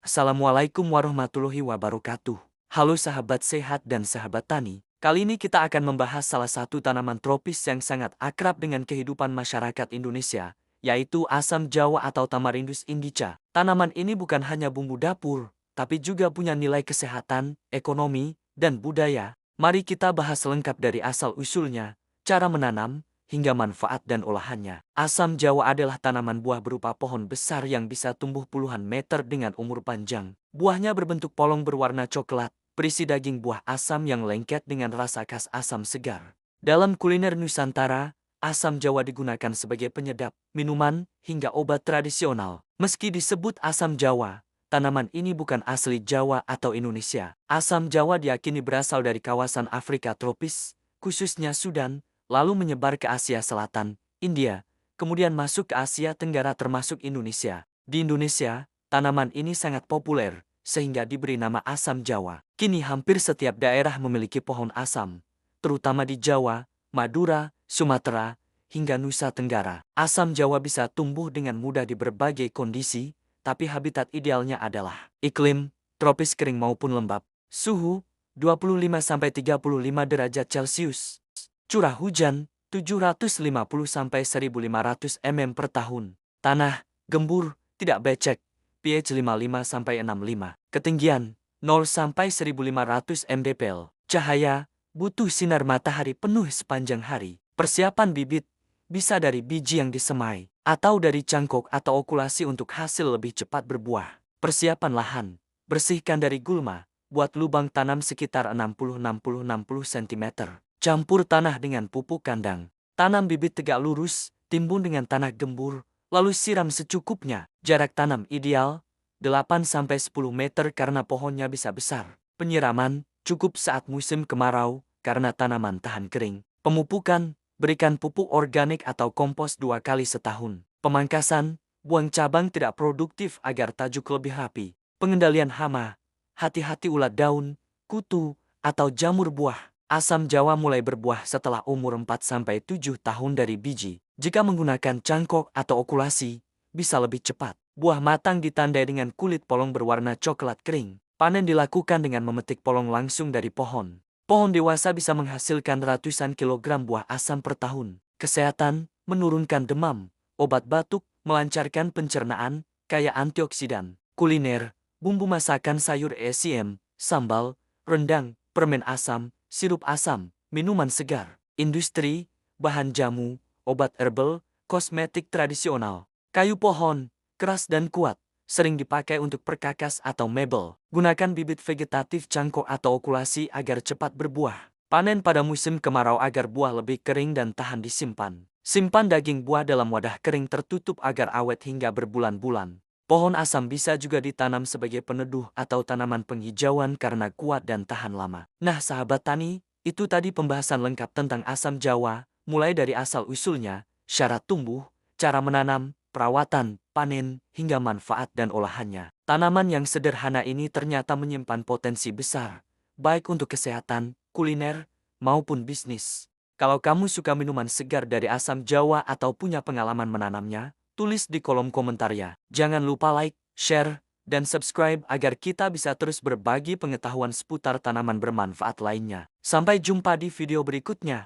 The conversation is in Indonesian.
Assalamualaikum warahmatullahi wabarakatuh. Halo sahabat sehat dan sahabat tani. Kali ini kita akan membahas salah satu tanaman tropis yang sangat akrab dengan kehidupan masyarakat Indonesia, yaitu asam jawa atau Tamarindus indica. Tanaman ini bukan hanya bumbu dapur, tapi juga punya nilai kesehatan, ekonomi, dan budaya. Mari kita bahas lengkap dari asal-usulnya, cara menanam, hingga manfaat dan olahannya. Asam jawa adalah tanaman buah berupa pohon besar yang bisa tumbuh puluhan meter dengan umur panjang. Buahnya berbentuk polong berwarna coklat, berisi daging buah asam yang lengket dengan rasa khas asam segar. Dalam kuliner Nusantara, asam jawa digunakan sebagai penyedap, minuman, hingga obat tradisional. Meski disebut asam jawa, tanaman ini bukan asli Jawa atau Indonesia. Asam jawa diyakini berasal dari kawasan Afrika tropis, khususnya Sudan, lalu menyebar ke Asia Selatan, India, kemudian masuk ke Asia Tenggara termasuk Indonesia. Di Indonesia, tanaman ini sangat populer, sehingga diberi nama asam jawa. Kini hampir setiap daerah memiliki pohon asam, terutama di Jawa, Madura, Sumatera, hingga Nusa Tenggara. Asam jawa bisa tumbuh dengan mudah di berbagai kondisi, tapi habitat idealnya adalah iklim tropis kering maupun lembab. Suhu 25–35 derajat Celcius. Curah hujan 750–1500 mm per tahun. Tanah gembur, tidak becek, pH 55–65. Ketinggian 0–1500 mdpl. Cahaya butuh sinar matahari penuh sepanjang hari. Persiapan bibit bisa dari biji yang disemai atau dari cangkok atau okulasi untuk hasil lebih cepat berbuah. Persiapan lahan, bersihkan dari gulma, buat lubang tanam sekitar 60–60–60 cm. Campur tanah dengan pupuk kandang. Tanam bibit tegak lurus, timbun dengan tanah gembur, lalu siram secukupnya. Jarak tanam ideal 8–10 meter karena pohonnya bisa besar. Penyiraman cukup saat musim kemarau karena tanaman tahan kering. Pemupukan, berikan pupuk organik atau kompos 2 kali setahun. Pemangkasan, buang cabang tidak produktif agar tajuk lebih rapi. Pengendalian hama, hati-hati ulat daun, kutu, atau jamur buah. Asam jawa mulai berbuah setelah umur 4–7 tahun dari biji. Jika menggunakan cangkok atau okulasi, bisa lebih cepat. Buah matang ditandai dengan kulit polong berwarna coklat kering. Panen dilakukan dengan memetik polong langsung dari pohon. Pohon dewasa bisa menghasilkan ratusan kilogram buah asam per tahun. Kesehatan, menurunkan demam, obat batuk, melancarkan pencernaan, kaya antioksidan. Kuliner, bumbu masakan sayur ESIM, sambal, rendang, permen asam, sirup asam, minuman segar. Industri, bahan jamu, obat herbal, kosmetik tradisional. Kayu pohon, keras dan kuat, sering dipakai untuk perkakas atau mebel. Gunakan bibit vegetatif cangkok atau okulasi agar cepat berbuah. Panen pada musim kemarau agar buah lebih kering dan tahan disimpan. Simpan daging buah dalam wadah kering tertutup agar awet hingga berbulan-bulan. Pohon asam bisa juga ditanam sebagai peneduh atau tanaman penghijauan karena kuat dan tahan lama. Nah sahabat tani, itu tadi pembahasan lengkap tentang asam jawa, mulai dari asal-usulnya, syarat tumbuh, cara menanam, perawatan, panen, hingga manfaat dan olahannya. Tanaman yang sederhana ini ternyata menyimpan potensi besar, baik untuk kesehatan, kuliner, maupun bisnis. Kalau kamu suka minuman segar dari asam jawa atau punya pengalaman menanamnya, tulis di kolom komentar ya. Jangan lupa like, share, dan subscribe agar kita bisa terus berbagi pengetahuan seputar tanaman bermanfaat lainnya. Sampai jumpa di video berikutnya.